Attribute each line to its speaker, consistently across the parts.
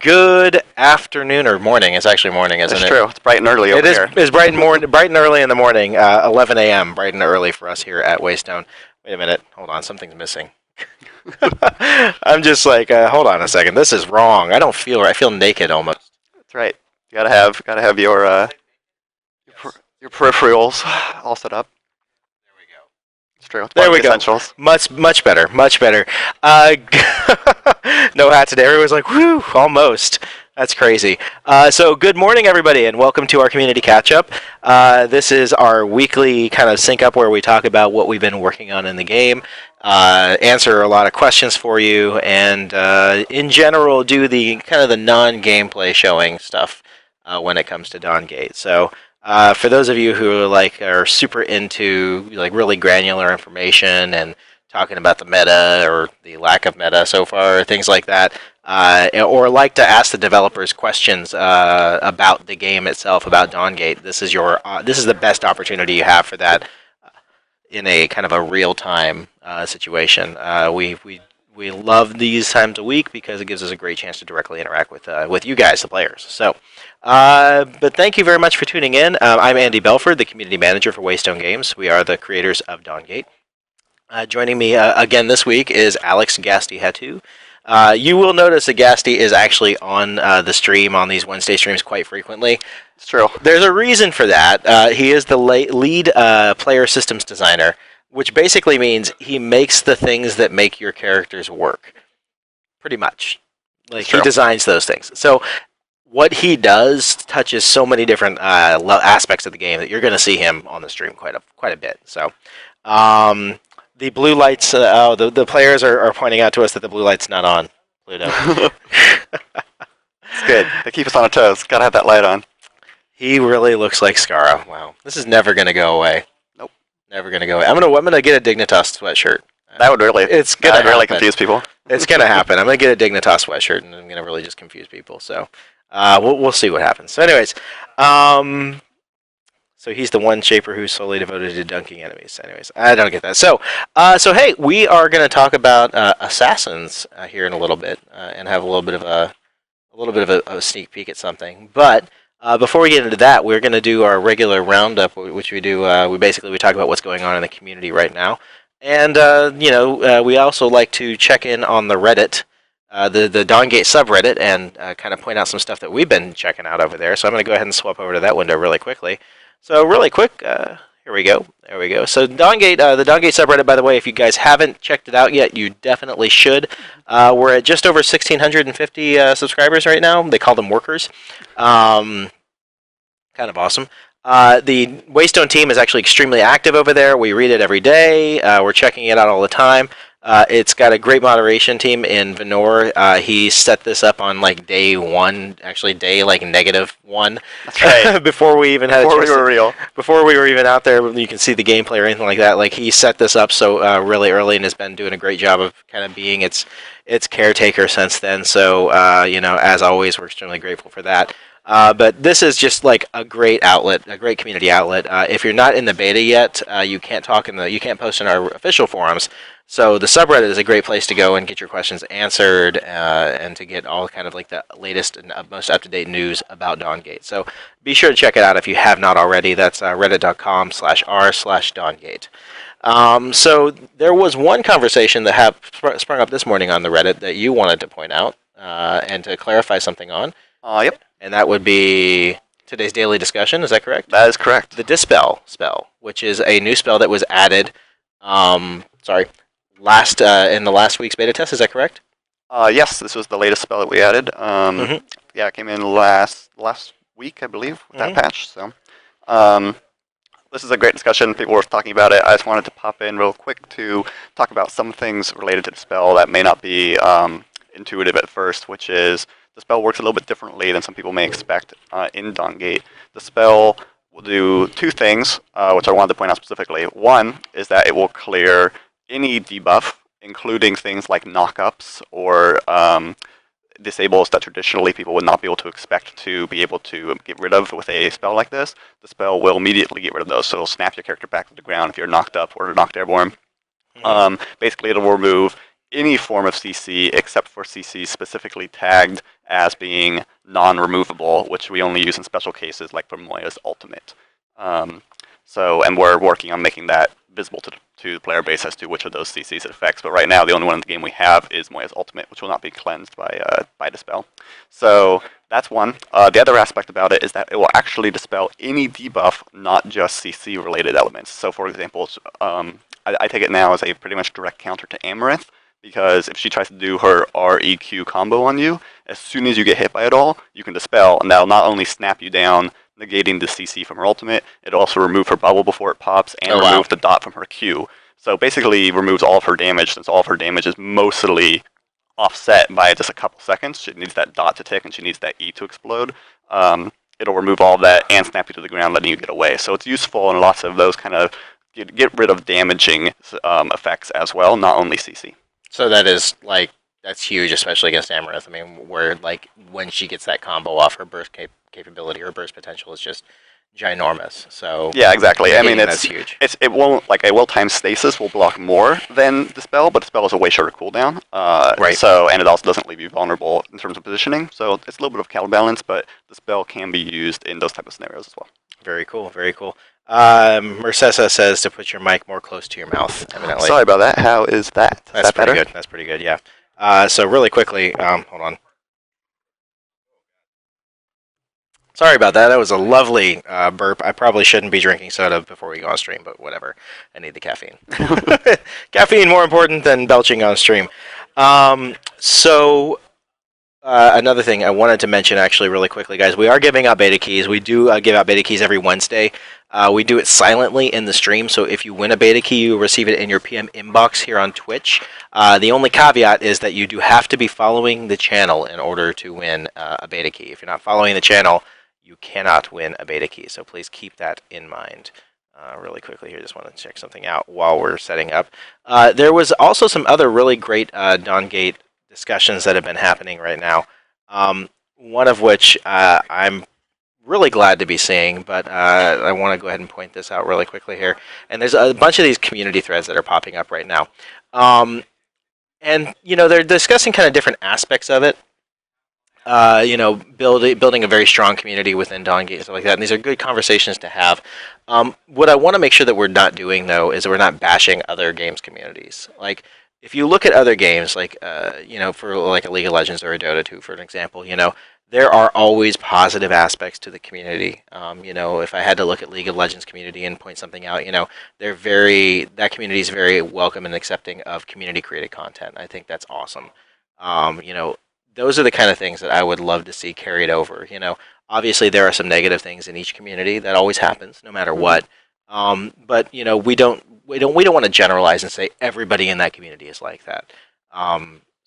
Speaker 1: Good afternoon or morning. It's actually morning, isn't
Speaker 2: It's
Speaker 1: it?
Speaker 2: true. It's bright and early over
Speaker 1: It is.
Speaker 2: here.
Speaker 1: It's bright and early in the morning. 11 a.m. Bright and early for us here at Waystone. Wait a minute. Hold on. Something's missing. I'm just like, hold on a second. This is wrong. I don't feel. I feel naked almost.
Speaker 2: That's right. You gotta have your peripherals all set up. It's true. It's part
Speaker 1: There
Speaker 2: of
Speaker 1: we
Speaker 2: the
Speaker 1: go.
Speaker 2: essentials.
Speaker 1: Much better. Much better. Uh, no hat today. Everyone's like, whew, almost. That's crazy. So good morning, everybody, and welcome to our community catch-up. This is our weekly kind of sync-up where we talk about what we've been working on in the game, answer a lot of questions for you, and in general do the kind of the non-gameplay showing stuff when it comes to Dawn Gate. So for those of you who are super into like really granular information and talking about the meta or the lack of meta so far, things like that, or like to ask the developers questions about the game itself, about Dawngate, this is the best opportunity you have for that in a kind of a real time situation. We love these times a week because it gives us a great chance to directly interact with you guys, the players. So, but thank you very much for tuning in. I'm Andy Belford, the community manager for Waystone Games. We are the creators of Dawngate. Joining me again this week is Alex Gasty Hetu. You will notice that Gasty is actually on the stream on these Wednesday streams quite frequently.
Speaker 2: It's true.
Speaker 1: There's a reason for that. He is the lead player systems designer, which basically means he makes the things that make your characters work. Pretty much. Like he designs those things. So what he does touches so many different aspects of the game that you're going to see him on the stream quite a bit. So the blue lights, the players are pointing out to us that the blue light's not on. Pluto.
Speaker 2: It's good. They keep us on our toes. Gotta have that light on.
Speaker 1: He really looks like Skara. Wow. This is never going to go away.
Speaker 2: Nope.
Speaker 1: Never going to go away. I'm gonna get a Dignitas sweatshirt.
Speaker 2: That would really confuse people.
Speaker 1: It's going to happen. I'm going to get a Dignitas sweatshirt, and I'm going to really just confuse people. So we'll see what happens. So anyways, so he's the one shaper who's solely devoted to dunking enemies. Anyways, I don't get that. So hey, we are going to talk about assassins here in a little bit, and have a little bit of a sneak peek at something. But before we get into that, we're going to do our regular roundup, which we do. We talk about what's going on in the community right now, and we also like to check in on the Reddit. The Dawngate subreddit, and kind of point out some stuff that we've been checking out over there. So I'm going to go ahead and swap over to that window really quickly. So really quick, here we go. There we go. So Dawngate, the Dawngate subreddit, by the way, if you guys haven't checked it out yet, you definitely should. We're at just over 1,650 subscribers right now. They call them workers. Kind of awesome. The Waystone team is actually extremely active over there. We read it every day. We're checking it out all the time. It's got a great moderation team in Venor. He set this up on like day one, actually day like -1.
Speaker 2: That's right.
Speaker 1: Before we even had
Speaker 2: Before we were real.
Speaker 1: Before we were even out there, you can see the gameplay or anything like that. Like he set this up so really early and has been doing a great job of kind of being its caretaker since then. So as always, we're extremely grateful for that. But this is just like a great outlet, a great community outlet. If you're not in the beta yet, you can't you can't post in our official forums. So the subreddit is a great place to go and get your questions answered, and to get all kind of like the latest and most up-to-date news about Dawngate. So be sure to check it out if you have not already. That's reddit.com/r/Dawngate. So there was one conversation that sprung up this morning on the Reddit that you wanted to point out and to clarify something on.
Speaker 2: Yep.
Speaker 1: And that would be today's daily discussion. Is that correct?
Speaker 2: That is correct.
Speaker 1: The Dispel spell, which is a new spell that was added. In the last week's beta test. Is that correct?
Speaker 2: Yes, this was the latest spell that we added. Yeah, it came in last week, I believe, with that patch. So, this is a great discussion. People were talking about it. I just wanted to pop in real quick to talk about some things related to the spell that may not be intuitive at first, which is the spell works a little bit differently than some people may expect in Dawngate. The spell will do two things, which I wanted to point out specifically. One is that it will clear any debuff, including things like knockups or disables that traditionally people would not be able to expect to be able to get rid of with a spell like this. The spell will immediately get rid of those, so it'll snap your character back to the ground if you're knocked up or knocked airborne. Basically, it'll remove any form of CC except for CC specifically tagged as being non-removable, which we only use in special cases like for Moya's ultimate. And we're working on making that visible to the player base as to which of those CCs it affects. But right now, the only one in the game we have is Moya's ultimate, which will not be cleansed by Dispel. So that's one. The other aspect about it is that it will actually dispel any debuff, not just CC-related elements. So for example, I take it now as a pretty much direct counter to Amaranth, because if she tries to do her REQ combo on you, as soon as you get hit by it all, you can dispel, and that'll not only snap you down, negating the CC from her ultimate, it'll also remove her bubble before it pops, and remove the dot from her Q. So basically removes all of her damage, since all of her damage is mostly offset by just a couple seconds. She needs that dot to tick, and she needs that E to explode. It'll remove all of that and snap you to the ground, letting you get away. So it's useful in lots of those kind of get rid of damaging effects as well, not only CC.
Speaker 3: So that is that's huge, especially against Amaranth. I mean, where when she gets that combo off, her burst capability, her burst potential is just ginormous. So
Speaker 2: yeah, exactly. I mean,
Speaker 3: that's huge.
Speaker 2: It won't a well-timed stasis will block more than Dispel, but Dispel is a way shorter cooldown.
Speaker 3: Right.
Speaker 2: So and it also doesn't leave you vulnerable in terms of positioning. So it's a little bit of counterbalance, but Dispel can be used in those type of scenarios as well.
Speaker 3: Very cool. Very cool. Mercessa says to put your mic more close to your mouth. Evidently.
Speaker 2: Sorry about that. How is that?
Speaker 3: That's pretty good. That's pretty good. Yeah. So really quickly, hold on. Sorry about that. That was a lovely burp. I probably shouldn't be drinking soda before we go on stream, but whatever. I need the caffeine. Caffeine more important than belching on stream. Another thing I wanted to mention actually really quickly, guys, we are giving out beta keys. We do give out beta keys every Wednesday. We do it silently in the stream, so if you win a beta key, you receive it in your PM inbox here on Twitch. The only caveat is that you do have to be following the channel in order to win a beta key. If you're not following the channel, you cannot win a beta key, so please keep that in mind. Really quickly here, just want to check something out while we're setting up. There was also some other really great Dawngate discussions that have been happening right now. One of which I'm really glad to be seeing, but I want to go ahead and point this out really quickly here. And there's a bunch of these community threads that are popping up right now. And, they're discussing kind of different aspects of it. Building a very strong community within Dawngate and stuff like that. And these are good conversations to have. What I want to make sure that we're not doing, though, is we're not bashing other games communities. Like, if you look at other games, like, for like a League of Legends or a Dota 2, for an example, there are always positive aspects to the community. If I had to look at League of Legends community and point something out, that community is very welcome and accepting of community-created content. I think that's awesome. Those are the kind of things that I would love to see carried over. Obviously there are some negative things in each community. That always happens, no matter what. But we don't want to generalize and say everybody in that community is like that.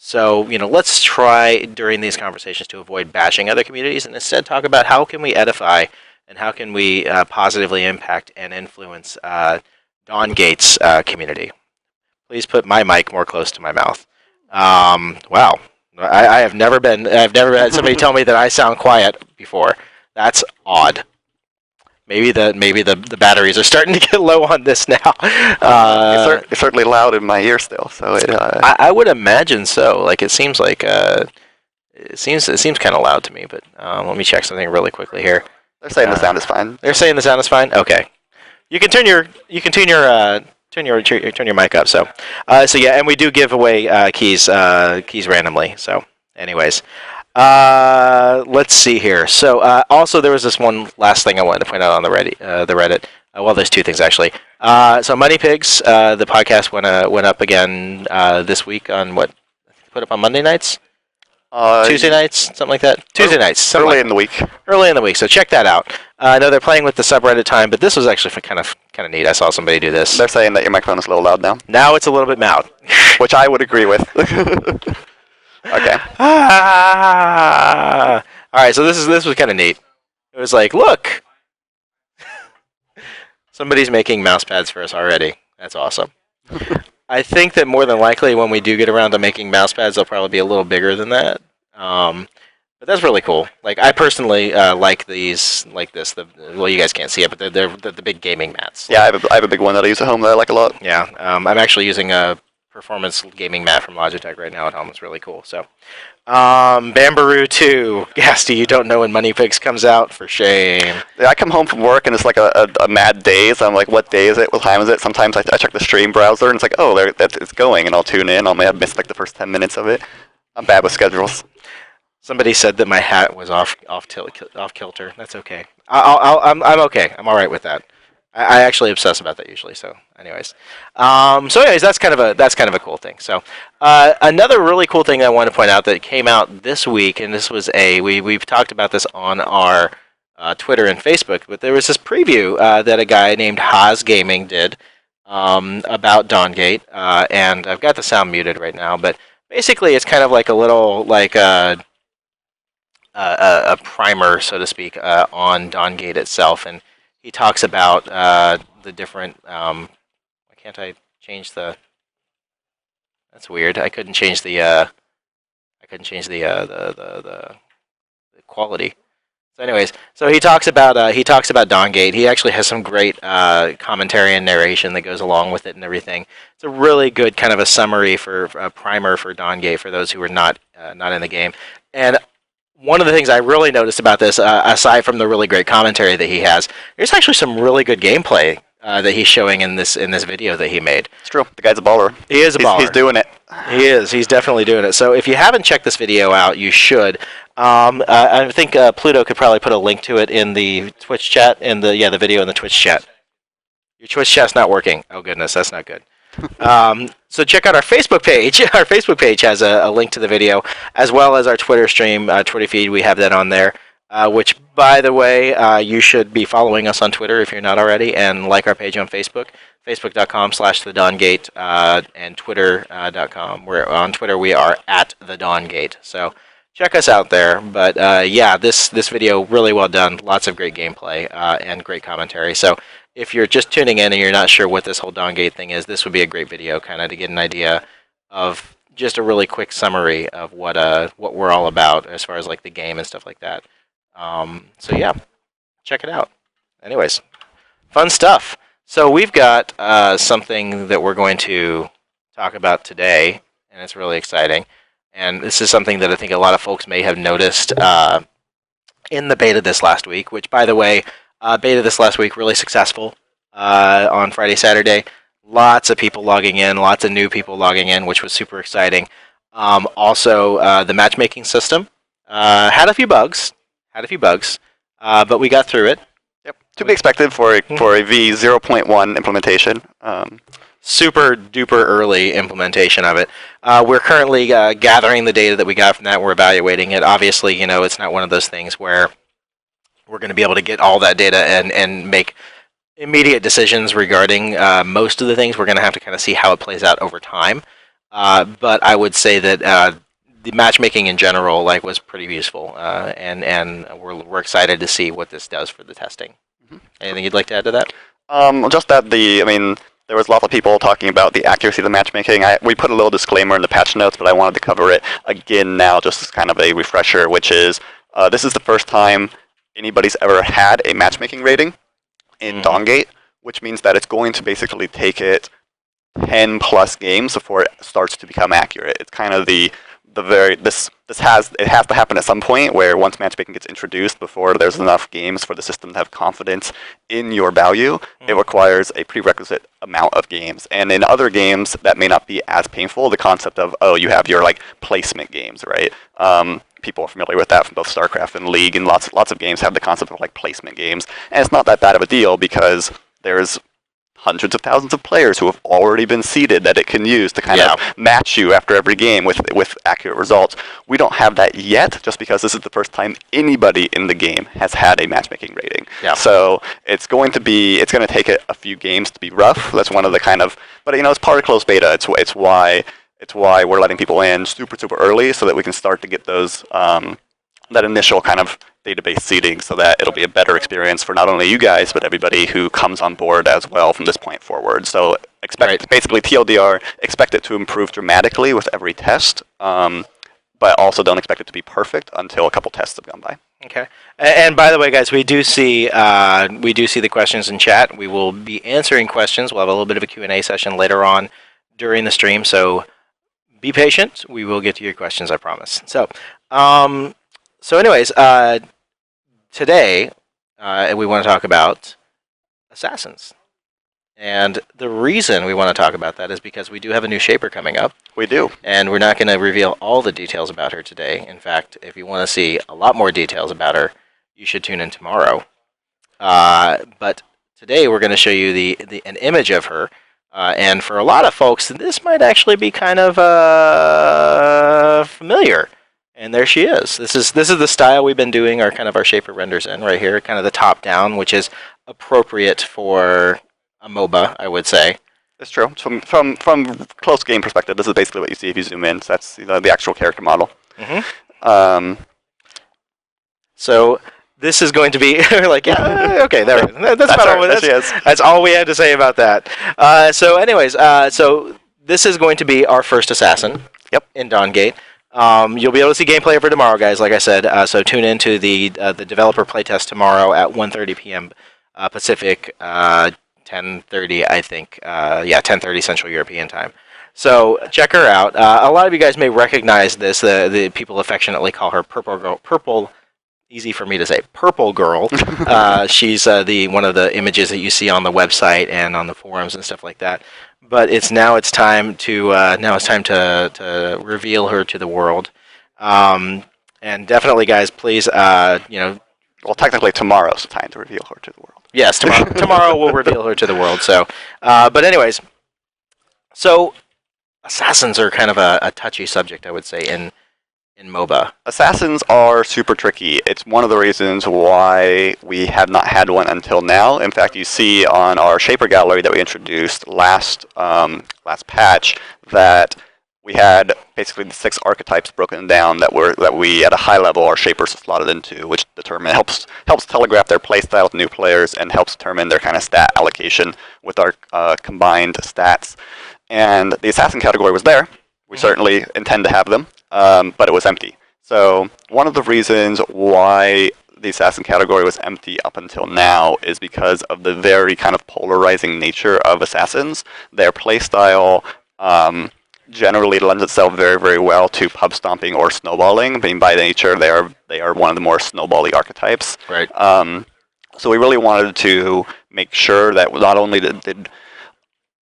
Speaker 3: So let's try during these conversations to avoid bashing other communities and instead talk about how can we edify and how can we positively impact and influence Dawngate's community. Please put my mic more close to my mouth. Wow. I've never had somebody tell me that I sound quiet before. That's odd. Maybe the batteries are starting to get low on this now.
Speaker 2: It's certainly loud in my ear still. So
Speaker 3: I would imagine so. Like it seems kind of loud to me. But let me check something really quickly here.
Speaker 2: They're saying the sound is fine.
Speaker 3: They're saying the sound is fine. Okay. You can turn your mic up. So yeah, and we do give away keys randomly. So anyways. Let's see here. So also there was this one last thing I wanted to point out on the Reddit. Well, there's two things actually. So Money Pigs, the podcast went up again this week on what? Put up on Monday nights, Tuesday nights, something like that. Tuesday nights,
Speaker 2: early in the week.
Speaker 3: Early in the week. So check that out. I know they're playing with the subreddit time, but this was actually kind of neat. I saw somebody do this.
Speaker 2: They're saying that your microphone is a little loud now.
Speaker 3: Now it's a little bit loud,
Speaker 2: which I would agree with. Okay.
Speaker 3: All right. So this was kind of neat. It was like, look, somebody's making mouse pads for us already. That's awesome. I think that more than likely, when we do get around to making mouse pads, they'll probably be a little bigger than that. But that's really cool. Like I personally like these, like this. Well, you guys can't see it, but they're the big gaming mats.
Speaker 2: Yeah, I have a big one that I use at home that I like a lot.
Speaker 3: Yeah. I'm actually using a performance gaming mat from Logitech right now at home. It's really cool. So, Bambaroo 2. Gasty, you don't know when Money Pigs comes out? For shame.
Speaker 2: Yeah, I come home from work and it's like a mad daze. I'm like, what day is it? What time is it? Sometimes I check the stream browser and it's like, oh, it's going, and I'll tune in. I may have missed like the first 10 minutes of it. I'm bad with schedules.
Speaker 3: Somebody said that my hat was off kilter. That's okay. I'm okay. I'm all right with that. I actually obsess about that usually. So, anyways, that's kind of a cool thing. So, another really cool thing I want to point out that came out this week, and this was we've talked about this on our Twitter and Facebook, but there was this preview that a guy named Haas Gaming did about Dawngate, and I've got the sound muted right now, but basically it's kind of like a little like a primer, so to speak, on Dawngate itself, and he talks about the different. Why can't I change the? That's weird. I couldn't change the. I couldn't change the quality. So, anyways, so he talks about Dawngate. He actually has some great commentary and narration that goes along with it and everything. It's a really good kind of a summary for a primer for Dawngate for those who are not in the game. And one of the things I really noticed about this, aside from the really great commentary that he has, there's actually some really good gameplay that he's showing in this video that he made.
Speaker 2: It's true. The guy's a baller.
Speaker 3: He is a baller.
Speaker 2: He's doing it.
Speaker 3: He is. He's definitely doing it. So if you haven't checked this video out, you should. I think Pluto could probably put a link to it in the Twitch chat, the video in the Twitch chat. Your Twitch chat's not working. Oh goodness, that's not good. So check out our Facebook page. Our Facebook page has a link to the video, as well as our Twitter stream, Twitter feed. We have that on there. Which, by the way, you should be following us on Twitter if you're not already, and like our page on Facebook, facebook.com/thedawngate, and twitter.com. We're on Twitter. We are at the Dawngate. So check us out there. But this video really well done. Lots of great gameplay and great commentary. So if you're just tuning in and you're not sure what this whole Dawngate thing is, this would be a great video, kind of to get an idea of just a really quick summary of what we're all about as far as like the game and stuff like that. So yeah, check it out. Anyways, fun stuff. So we've got something that we're going to talk about today, and it's really exciting. And this is something that I think a lot of folks may have noticed in the beta this last week, which, by the way, beta this last week, really successful on Friday, Saturday. Lots of people logging in, lots of new people logging in, which was super exciting. Also, the matchmaking system had a few bugs, but we got through it.
Speaker 2: Yep, to be expected for a V0.1 implementation.
Speaker 3: Super duper early implementation of it. We're currently gathering the data that we got from that. We're evaluating it. Obviously, it's not one of those things where we're going to be able to get all that data and make immediate decisions regarding most of the things. We're going to have to kind of see how it plays out over time. But I would say that the matchmaking in general was pretty useful, and we're excited to see what this does for the testing. Mm-hmm. Anything you'd like to add to that?
Speaker 2: Just that there was lots of people talking about the accuracy of the matchmaking. We put a little disclaimer in the patch notes, but I wanted to cover it again now, just as kind of a refresher, which is this is the first time anybody's ever had a matchmaking rating in Dawngate, which means that it's going to basically take it 10 plus games before it starts to become accurate. It's kind of this has to happen at some point where once matchmaking gets introduced, before there's enough games for the system to have confidence in your value, it requires a prerequisite amount of games. And in other games that may not be as painful, the concept of you have your placement games, right? People are familiar with that from both StarCraft and League, and lots of games have the concept of placement games, and it's not that bad of a deal because there's hundreds of thousands of players who have already been seeded that it can use to kind of match you after every game with accurate results. We don't have that yet, just because this is the first time anybody in the game has had a matchmaking rating. Yeah. So it's going to take it a few games to be rough. That's one of the but it's part of closed beta. It's why we're letting people in super early, so that we can start to get those that initial kind of database seeding, so that it'll be a better experience for not only you guys, but everybody who comes on board as well from this point forward. So basically TLDR, expect it to improve dramatically with every test, but also don't expect it to be perfect until a couple tests have gone by.
Speaker 3: Okay. And by the way, guys, we do see the questions in chat. We will be answering questions. We'll have a little bit of a Q&A session later on during the stream, so be patient. We will get to your questions, I promise. So anyways, today we want to talk about assassins. And the reason we want to talk about that is because we do have a new Shaper coming up.
Speaker 2: We do.
Speaker 3: And we're not going to reveal all the details about her today. In fact, if you want to see a lot more details about her, you should tune in tomorrow. But today we're going to show you an image of her. And for a lot of folks, this might actually be kind of familiar. And there she is. This is the style we've been doing our Shaper renders in right here, kind of the top down, which is appropriate for a MOBA, I would say.
Speaker 2: It's true. From close game perspective, this is basically what you see if you zoom in. So that's the actual character model.
Speaker 3: Mm-hmm. So this is going to be like, yeah, okay, there. That's about all. That's all we had to say about that. So, anyways, so this is going to be our first assassin.
Speaker 2: Yep.
Speaker 3: In Dawngate. You'll be able to see gameplay over tomorrow, guys. Like I said, so tune in to the developer playtest tomorrow at 1:30 p.m. Pacific. 10:30, I think. 10:30 Central European time. So check her out. A lot of you guys may recognize this. The people affectionately call her Purple Girl. Purple, easy for me to say. Purple Girl. She's one of the images that you see on the website and on the forums and stuff like that. But it's time to reveal her to the world. And definitely, guys, please,
Speaker 2: Well, technically, tomorrow's the time to reveal her to the world.
Speaker 3: Yes, tomorrow we'll reveal her to the world. So, but anyways, so assassins are kind of a touchy subject, I would say, in MOBA.
Speaker 2: Assassins are super tricky. It's one of the reasons why we have not had one until now. In fact, you see on our Shaper gallery that we introduced last patch that we had basically the 6 archetypes broken down that we at a high level our Shapers slotted into, which helps telegraph their playstyle with new players and helps determine their kind of stat allocation with our combined stats. And the assassin category was there. We certainly intend to have them, but it was empty. So one of the reasons why the assassin category was empty up until now is because of the very kind of polarizing nature of assassins. Their playstyle generally lends itself very, very well to pub stomping or snowballing. I mean, by nature, they are one of the more snowbally archetypes.
Speaker 3: Right.
Speaker 2: So we really wanted to make sure that not only did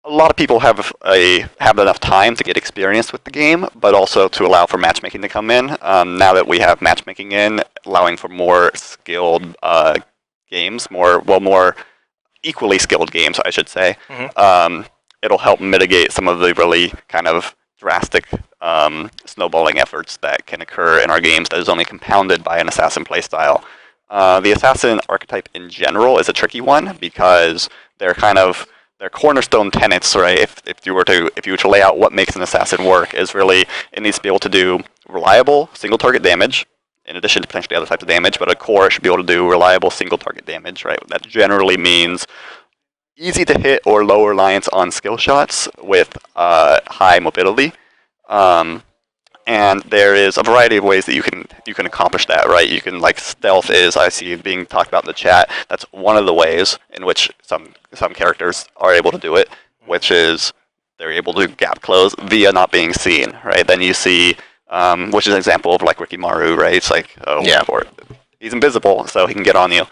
Speaker 2: a lot of people have enough time to get experienced with the game, but also to allow for matchmaking to come in. Now that we have matchmaking in, allowing for more skilled games, more equally skilled games, I should say. Mm-hmm. It'll help mitigate some of the really kind of drastic snowballing efforts that can occur in our games that is only compounded by an assassin playstyle. The assassin archetype in general is a tricky one because they're cornerstone tenets, right? If you were to lay out what makes an assassin work, is really it needs to be able to do reliable single target damage, in addition to potentially other types of damage, but a core should be able to do reliable single target damage, right? That generally means easy to hit or low reliance on skill shots with high mobility. And there is a variety of ways that you can accomplish that, right? You can, like, stealth is, I see being talked about in the chat. That's one of the ways in which some characters are able to do it, which is they're able to gap close via not being seen, right? Then you see, which is an example of like Ricky Maru, right? It's like, he's invisible, so he can get on you.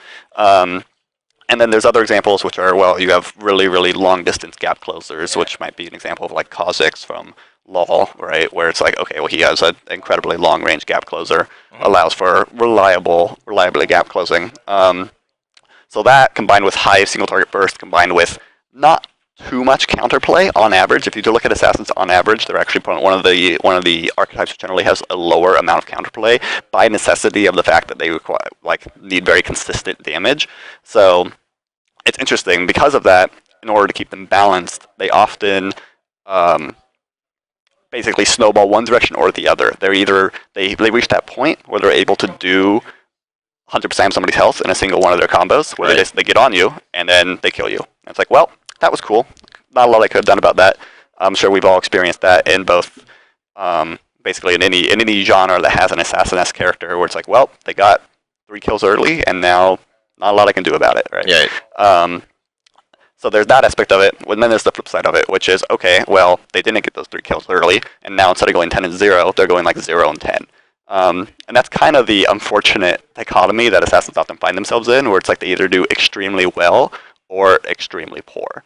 Speaker 2: And then there's other examples which are, well, you have really, really long distance gap closers, which might be an example of like Kha'Zix from LoL, right? Where it's like, okay, well, he has an incredibly long range gap closer, allows for reliably gap closing. So that combined with high single target burst, combined with not too much counterplay on average. If you do look at assassins on average, they're actually one of the archetypes which generally has a lower amount of counterplay by necessity of the fact that they need very consistent damage. So it's interesting because of that. In order to keep them balanced, they often basically snowball one direction or the other. They reach that point where they're able to do 100% of somebody's health in a single one of their combos, where they get on you and then they kill you. And it's like, well, that was cool. Not a lot I could have done about that. I'm sure we've all experienced that in both, basically in any genre that has an assassin-esque character, where it's like, well, they got 3 kills early, and now not a lot I can do about it, right?
Speaker 3: Yeah.
Speaker 2: So there's that aspect of it. And then there's the flip side of it, which is, okay, well, they didn't get those 3 kills early, and now instead of going 10 and 0, they're going like 0 and 10. And that's kind of the unfortunate dichotomy that assassins often find themselves in, where it's like they either do extremely well or extremely poor.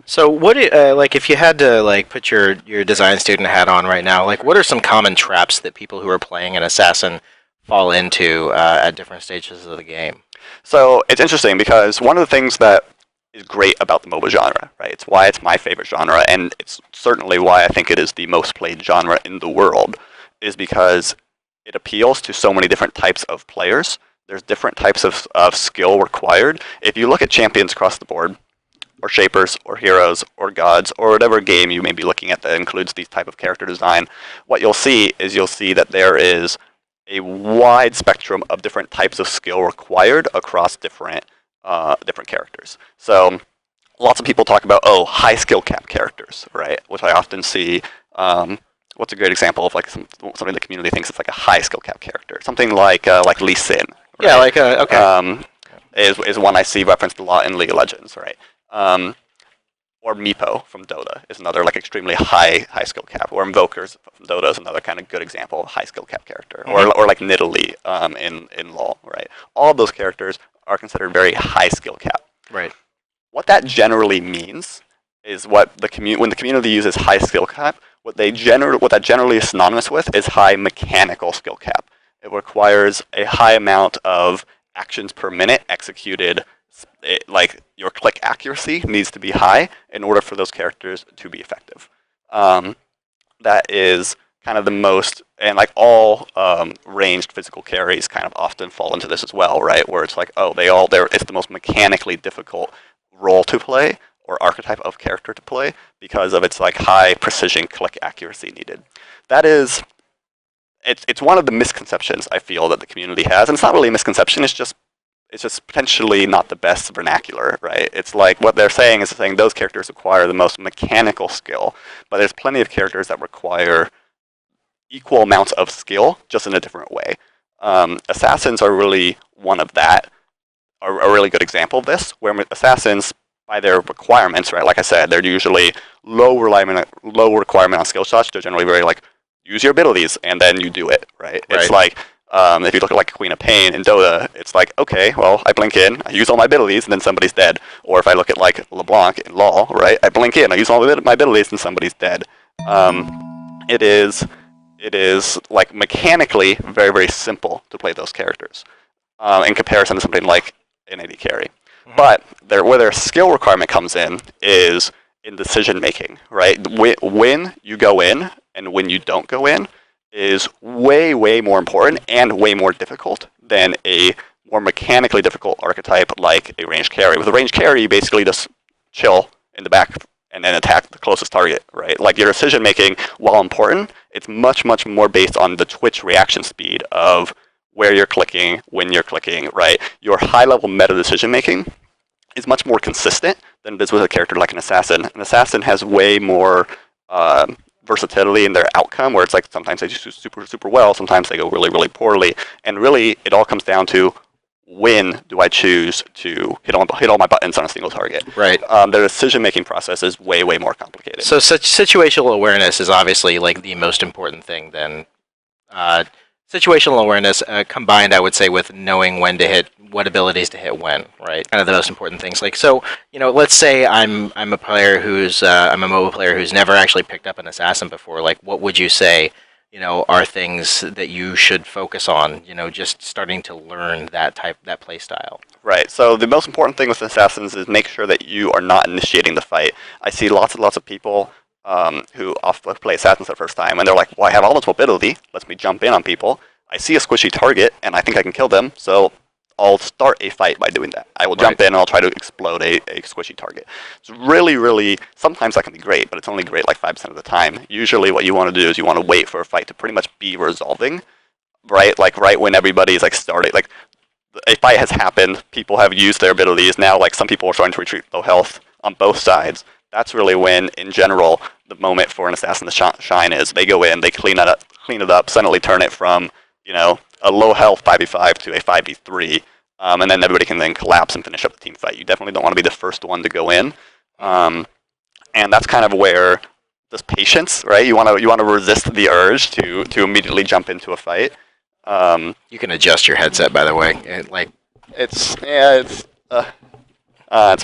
Speaker 3: So what, like, if you had to like put your design student hat on right now, like, what are some common traps that people who are playing an assassin fall into at different stages of the game?
Speaker 2: So it's interesting because one of the things that is great about the MOBA genre, right? It's why it's my favorite genre, and it's certainly why I think it is the most played genre in the world, is because it appeals to so many different types of players. There's different types of skill required. If you look at champions across the board, or shapers, or heroes, or gods, or whatever game you may be looking at that includes these type of character design, what you'll see that there is a wide spectrum of different types of skill required across different characters. So lots of people talk about, high skill cap characters, right? Which I often see. What's a great example of like something the community thinks is like a high skill cap character? Something like Lee Sin. Right?
Speaker 3: Yeah, like okay.
Speaker 2: Is one I see referenced a lot in League of Legends, right? Or Meepo from Dota is another like extremely high skill cap. Or Invokers from Dota is another kind of good example of high skill cap character. Mm-hmm. Or like Nidalee in LoL, right? All of those characters are considered very high skill cap.
Speaker 3: Right.
Speaker 2: What that generally means is when the community uses high skill cap, what that generally is synonymous with is high mechanical skill cap. It requires a high amount of actions per minute executed. Like your click accuracy needs to be high in order for those characters to be effective. That is kind of the most, and like all ranged physical carries kind of often fall into this as well, right? Where it's like, it's the most mechanically difficult role to play or archetype of character to play because of its like high precision click accuracy needed. That is, it's one of the misconceptions I feel that the community has, and it's not really a misconception. It's just potentially not the best vernacular, right? It's like what they're saying is saying those characters require the most mechanical skill, but there's plenty of characters that require equal amounts of skill, just in a different way. Assassins are really one of that, are a really good example of this, where assassins, by their requirements, right, like I said, they're usually low requirement on skill shots. They're generally very like, use your abilities, and then you do it, right? It's like, if you look at like Queen of Pain in Dota, it's like, okay, well, I blink in, I use all my abilities, and then somebody's dead. Or if I look at like LeBlanc in LoL, right, I blink in, I use all my abilities, and somebody's dead. It is like mechanically very, very simple to play those characters in comparison to something like an AD carry. Mm-hmm. But where their skill requirement comes in is in decision making, right? When you go in and when you don't go in is way, way more important and way more difficult than a more mechanically difficult archetype like a ranged carry. With a ranged carry, you basically just chill in the back and then attack the closest target, right? Like your decision making, while important, it's much, much more based on the twitch reaction speed of where you're clicking, when you're clicking, right? Your high level meta decision making is much more consistent than it is with a character like an assassin. An assassin has way more versatility in their outcome, where it's like sometimes they just do super, super well, sometimes they go really, really poorly, and really it all comes down to when do I choose to hit all my buttons on a single target.
Speaker 3: Right.
Speaker 2: The decision-making process is way, way more complicated.
Speaker 3: So such situational awareness is obviously like the most important thing then. Situational awareness combined, I would say, with knowing when to hit, what abilities to hit when, right? Kind of the most important things. Like, so, let's say I'm a player I'm a MOBA player who's never actually picked up an assassin before. Like, what would you say, are things that you should focus on, just starting to learn that play style?
Speaker 2: Right. So the most important thing with assassins is make sure that you are not initiating the fight. I see lots and lots of people who often play assassins the first time, and they're like, well, I have all this mobility, lets me jump in on people. I see a squishy target, and I think I can kill them, so I'll start a fight by doing that. I will jump in, and I'll try to explode a squishy target. It's really, really, sometimes that can be great, but it's only great like 5% of the time. Usually what you want to do is you want to wait for a fight to pretty much be resolving, right? Like right when everybody's like starting, like a fight has happened, people have used their abilities, now like some people are starting to retreat low health on both sides. That's really when, in general, the moment for an assassin to shine is they go in, they clean it up, suddenly turn it from, a low health 5v5 to a 5v3 and then everybody can then collapse and finish up the team fight. You definitely don't want to be the first one to go in, and that's kind of where this patience, right? You want to resist the urge to immediately jump into a fight.
Speaker 3: You can adjust your headset, by the way.
Speaker 2: It's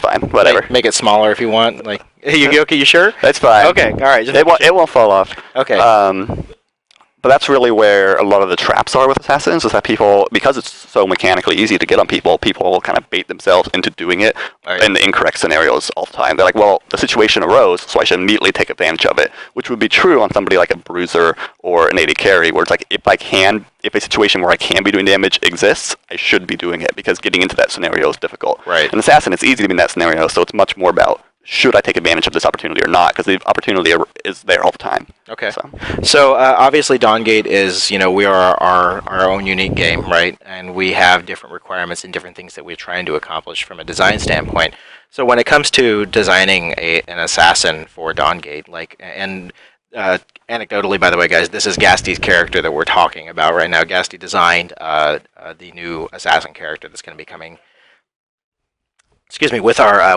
Speaker 2: fine. Whatever.
Speaker 3: Make it smaller if you want. Like, you okay? You sure?
Speaker 2: That's fine.
Speaker 3: Okay. All right.
Speaker 2: It won't fall off.
Speaker 3: Okay.
Speaker 2: But that's really where a lot of the traps are with assassins, is that people, because it's so mechanically easy to get on people kind of bait themselves into doing it in the incorrect scenarios all the time. They're like, well, the situation arose, so I should immediately take advantage of it, which would be true on somebody like a bruiser or an AD carry, where it's like, if a situation where I can be doing damage exists, I should be doing it, because getting into that scenario is difficult.
Speaker 3: Right.
Speaker 2: An assassin, it's easy to be in that scenario, so it's much more about, should I take advantage of this opportunity or not? Because the opportunity is there all the time.
Speaker 3: Okay. So obviously, Dawngate is, we are our own unique game, right? And we have different requirements and different things that we're trying to accomplish from a design standpoint. So when it comes to designing an assassin for Dawngate, anecdotally, by the way, guys, this is Gasty's character that we're talking about right now. Gasty designed the new assassin character that's going to be coming. Excuse me, with our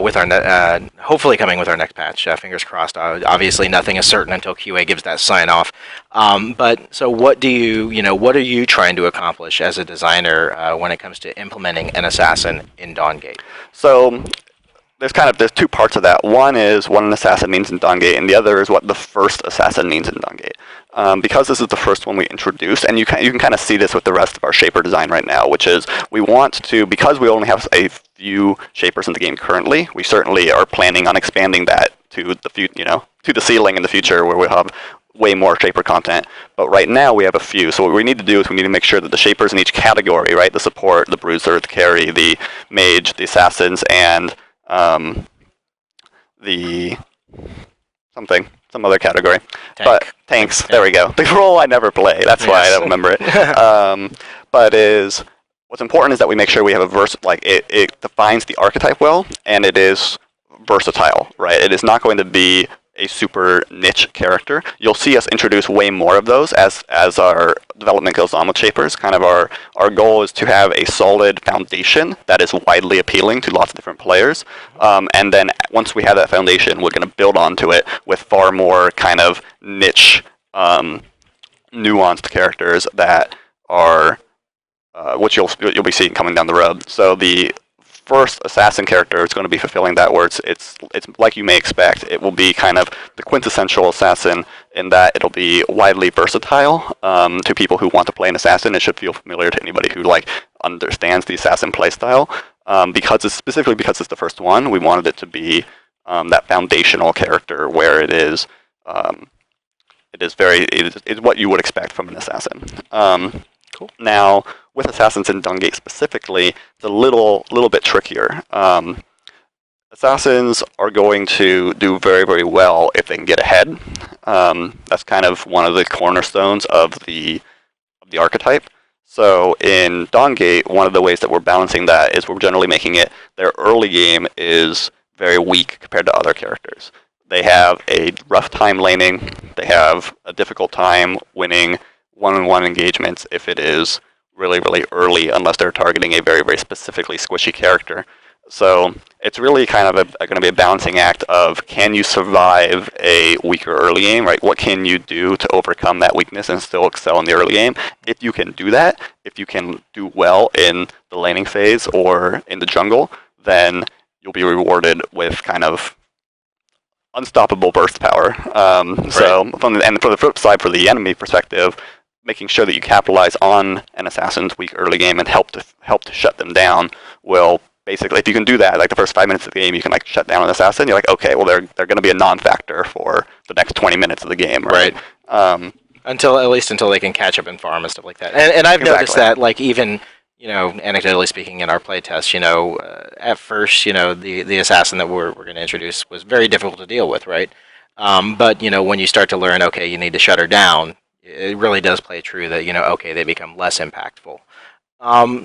Speaker 3: hopefully coming with our next patch. Fingers crossed. Obviously, nothing is certain until QA gives that sign off. But so, what are you trying to accomplish as a designer when it comes to implementing an assassin in Dawngate?
Speaker 2: So there's two parts of that. One is what an assassin means in Dawngate, and the other is what the first assassin means in Dawngate. Because this is the first one we introduced, and you can kind of see this with the rest of our shaper design right now, which is we want to, because we only have a few shapers in the game currently, we certainly are planning on expanding that to the ceiling in the future, where we'll have way more shaper content. But right now we have a few, so what we need to do is we need to make sure that the shapers in each category, right, the support, the bruiser, the carry, the mage, the assassins, and some other category. But tanks, there we go. The role I never play, that's why I don't remember it. But what's important is that we make sure we have it defines the archetype well, and it is versatile, right? It is not going to be a super niche character. You'll see us introduce way more of those as our development goes on with shapers. Kind of our goal is to have a solid foundation that is widely appealing to lots of different players. And then once we have that foundation, we're going to build onto it with far more kind of niche, nuanced characters that are which you'll be seeing coming down the road. So the first assassin character is going to be fulfilling that, where it's like you may expect. It will be kind of the quintessential assassin in that it'll be widely versatile to people who want to play an assassin. It should feel familiar to anybody who understands the assassin playstyle. Because it's the first one, we wanted it to be that foundational character where it is what you would expect from an assassin.
Speaker 3: Cool.
Speaker 2: Now, with assassins in Dawngate specifically, it's a little bit trickier. Assassins are going to do very, very well if they can get ahead. That's kind of one of the cornerstones of the archetype. So in Dawngate, one of the ways that we're balancing that is we're generally making it their early game is very weak compared to other characters. They have a rough time laning. They have a difficult time winning one-on-one engagements if it is really, really early, unless they're targeting a very, very specifically squishy character. So it's really kind of going to be a balancing act of, can you survive a weaker early game, right? What can you do to overcome that weakness and still excel in the early game? If you can do that, if you can do well in the laning phase or in the jungle, then you'll be rewarded with kind of unstoppable burst power. So for the flip side, for the enemy perspective, making sure that you capitalize on an assassin's weak early game and help to shut them down will basically, if you can do that, the first 5 minutes of the game, you can shut down an assassin. You're like, okay, well they're going to be a non-factor for the next 20 minutes of the game, right?
Speaker 3: At least until they can catch up and farm and stuff like that. And I've noticed that, even anecdotally speaking, in our playtest, at first, the assassin that we're going to introduce was very difficult to deal with, right? But when you start to learn, okay, you need to shut her down, it really does play true that, okay, they become less impactful.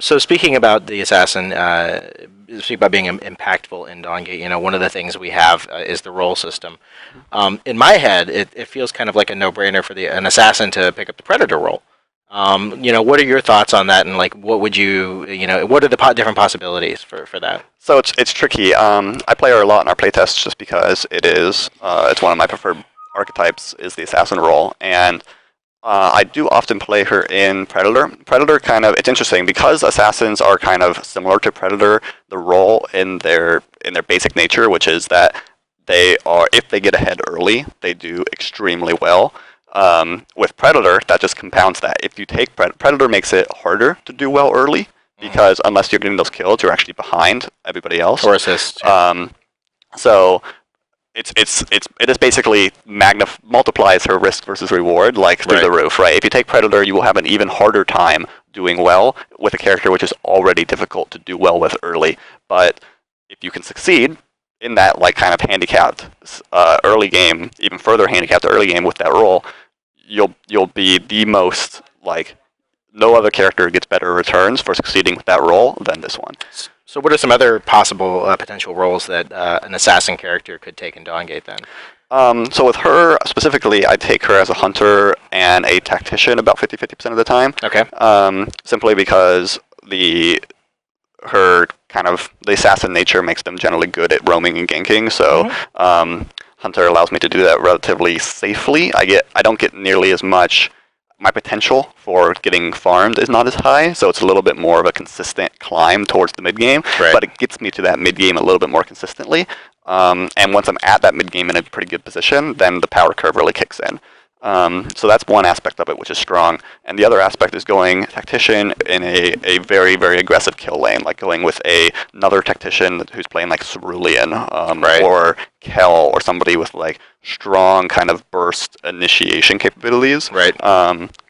Speaker 3: So speaking about the assassin, speak about being impactful in Dawngate, one of the things we have is the role system. In my head, it feels kind of like a no-brainer for an assassin to pick up the predator role. What are your thoughts on that, and like, what would what are the different possibilities for that?
Speaker 2: So it's tricky. I play her a lot in our playtests just because it's one of my preferred archetypes is the assassin role, and I do often play her in Predator. Predator it's interesting because assassins are kind of similar to Predator. The role in their basic nature, which is that if they get ahead early, they do extremely well. With Predator, that just compounds that. If you take Predator, makes it harder to do well early because unless you're getting those kills, you're actually behind everybody else.
Speaker 3: Or assist.
Speaker 2: So it is basically multiplies her risk versus reward through the roof, right? If you take Predator, you will have an even harder time doing well with a character which is already difficult to do well with early. But if you can succeed in that kind of handicapped early game, even further handicapped early game with that role, you'll be the most no other character gets better returns for succeeding with that role than this one.
Speaker 3: So what are some other possible potential roles that an assassin character could take in Dawngate then?
Speaker 2: So with her specifically, I take her as a hunter and a tactician about 50% of the time.
Speaker 3: Okay.
Speaker 2: Simply because the assassin nature makes them generally good at roaming and ganking. So hunter allows me to do that relatively safely. I don't get nearly as much. My potential for getting farmed is not as high, so it's a little bit more of a consistent climb towards the mid game.
Speaker 3: Right.
Speaker 2: But it gets me to that mid game a little bit more consistently. And once I'm at that mid game in a pretty good position, then the power curve really kicks in. So that's one aspect of it, which is strong. And the other aspect is going tactician in a very, very aggressive kill lane, like going with another tactician who's playing Cerulean or Kel or somebody with strong kind of burst initiation capabilities.
Speaker 3: Right.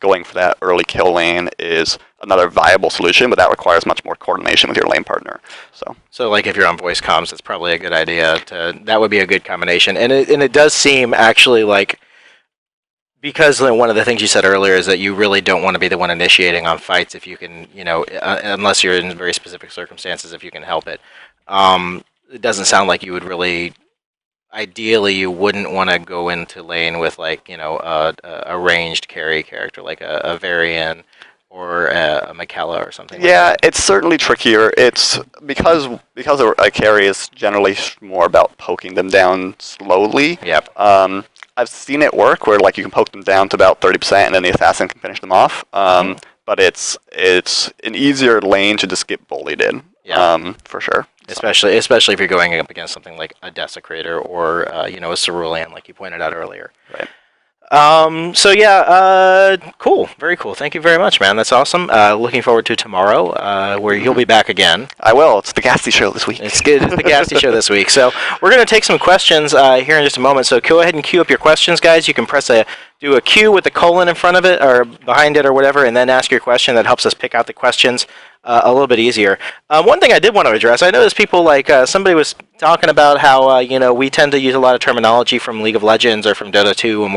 Speaker 2: Going for that early kill lane is another viable solution, but that requires much more coordination with your lane partner.
Speaker 3: So if you're on voice comms, it's probably a good idea that would be a good combination. And it does seem actually because one of the things you said earlier is that you really don't want to be the one initiating on fights if you can, unless you're in very specific circumstances, if you can help it. It doesn't sound like you would really, ideally, you wouldn't want to go into lane with a ranged carry character like a Varian or a McKella or something.
Speaker 2: Yeah, it's certainly trickier. It's because a carry is generally more about poking them down slowly.
Speaker 3: Yep.
Speaker 2: I've seen it work where you can poke them down to about 30% and then the assassin can finish them off. But it's an easier lane to just get bullied in.
Speaker 3: Yeah.
Speaker 2: For sure.
Speaker 3: Especially if you're going up against something like a Desecrator or a Cerulean, like you pointed out earlier.
Speaker 2: Right.
Speaker 3: Cool, very cool. Thank you very much, man. That's awesome. Looking forward to tomorrow, where you'll be back again.
Speaker 2: I will. It's the Gasty show this week.
Speaker 3: It's good. It's the Gasty show this week. So we're going to take some questions here in just a moment. So go ahead and queue up your questions, guys. You can do a Q with the colon in front of it or behind it or whatever, and then ask your question. That helps us pick out the questions a little bit easier. One thing I did want to address, I noticed people somebody was talking about how we tend to use a lot of terminology from League of Legends or from Dota 2 when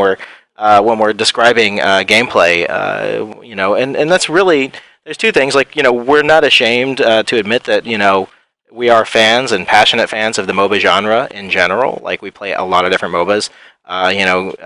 Speaker 3: we're describing gameplay, and that's really, there's two things. We're not ashamed to admit that we are fans and passionate fans of the MOBA genre in general. We play a lot of different MOBAs.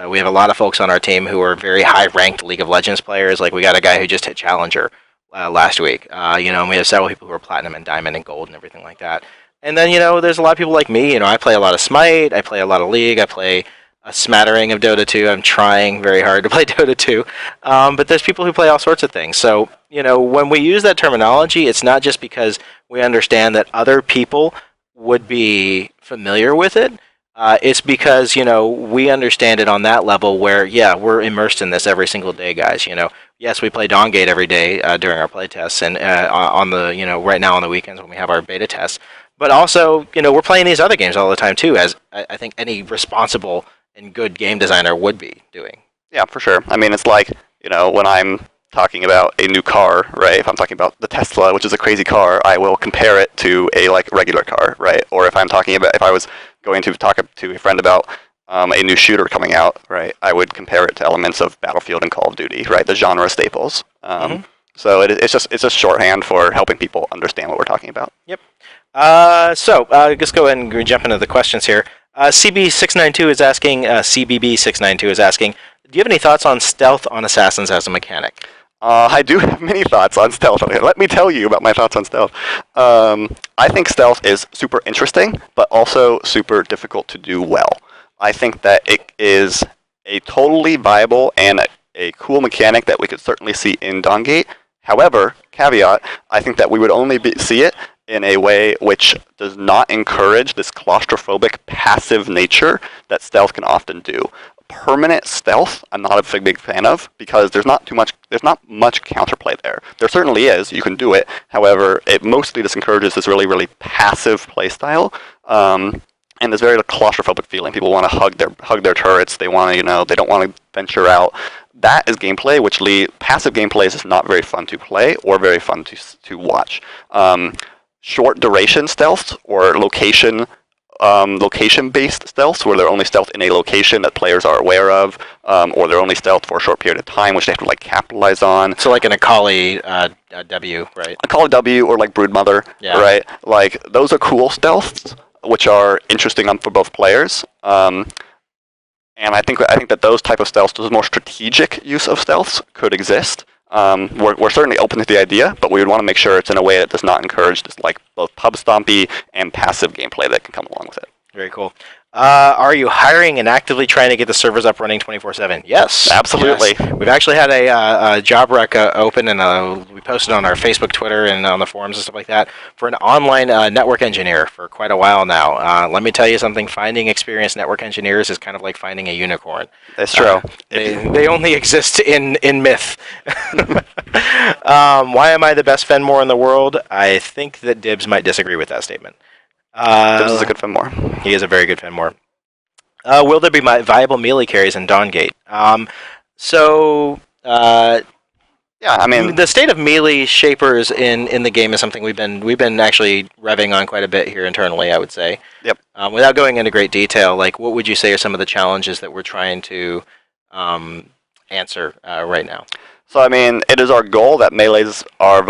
Speaker 3: We have a lot of folks on our team who are very high-ranked League of Legends players. We got a guy who just hit Challenger last week. And we have several people who are Platinum and Diamond and Gold and everything like that. And then, there's a lot of people like me. I play a lot of Smite. I play a lot of League. I play a smattering of Dota 2. I'm trying very hard to play Dota 2. But there's people who play all sorts of things. So, when we use that terminology, it's not just because we understand that other people would be familiar with it. It's because, we understand it on that level where, we're immersed in this every single day, guys. Yes, we play Dawngate every day during our play tests and on the, right now on the weekends when we have our beta tests. But also, we're playing these other games all the time, too, as I think any responsible and good game designer would be doing.
Speaker 2: Yeah, for sure. I mean, it's when I'm talking about a new car, right? If I'm talking about the Tesla, which is a crazy car, I will compare it to a regular car, right? Or if I was going to talk to a friend about a new shooter coming out, right? I would compare it to elements of Battlefield and Call of Duty, right? The genre staples. So it's just shorthand for helping people understand what we're talking about.
Speaker 3: Yep. So let's go ahead and jump into the questions here. CB692 is asking, CBB692 is asking, do you have any thoughts on stealth on assassins as a mechanic?
Speaker 2: I do have many thoughts on stealth. Let me tell you about my thoughts on stealth. I think stealth is super interesting, but also super difficult to do well. I think that it is a totally viable and a cool mechanic that we could certainly see in Dawngate. However, caveat, I think that we would only see it in a way which does not encourage this claustrophobic passive nature that stealth can often do. Permanent stealth, I'm not a big fan of, because there's not much counterplay there. There certainly is, you can do it. However, it mostly just encourages this really, really passive playstyle. And this very claustrophobic feeling. People want to hug their turrets. They want to, they don't want to venture out. That is gameplay, which passive gameplay is just not very fun to play or very fun to watch. Short duration stealth or location-based stealth, where they're only stealth in a location that players are aware of, or they're only stealth for a short period of time, which they have to capitalize on.
Speaker 3: So like an Akali W, right?
Speaker 2: Akali W or like Broodmother, right? Like those are cool stealths, which are interesting for both players. And I think that those type of stealths, those more strategic use of stealths, could exist. We're certainly open to the idea, but we would want to make sure it's in a way that does not encourage this both pub stompy and passive gameplay that can come along with it.
Speaker 3: Very cool. Are you hiring and actively trying to get the servers up running 24/7? Yes,
Speaker 2: absolutely.
Speaker 3: Yes. We've actually had a job rec open, and we posted on our Facebook, Twitter, and on the forums and stuff like that for an online network engineer for quite a while now. Let me tell you something: finding experienced network engineers is kind of like finding a unicorn.
Speaker 2: That's true.
Speaker 3: They only exist in myth. Why am I the best Fenmore in the world? I think that Dibs might disagree with that statement.
Speaker 2: This is a good Fenmore.
Speaker 3: He is a very good Fenmore. Will there be viable melee carries in Dawngate?
Speaker 2: Yeah, I mean,
Speaker 3: the state of melee shapers in the game is something we've been actually revving on quite a bit here internally, I would say.
Speaker 2: Yep.
Speaker 3: Without going into great detail, what would you say are some of the challenges that we're trying to answer right now?
Speaker 2: So I mean, it is our goal that melee carries are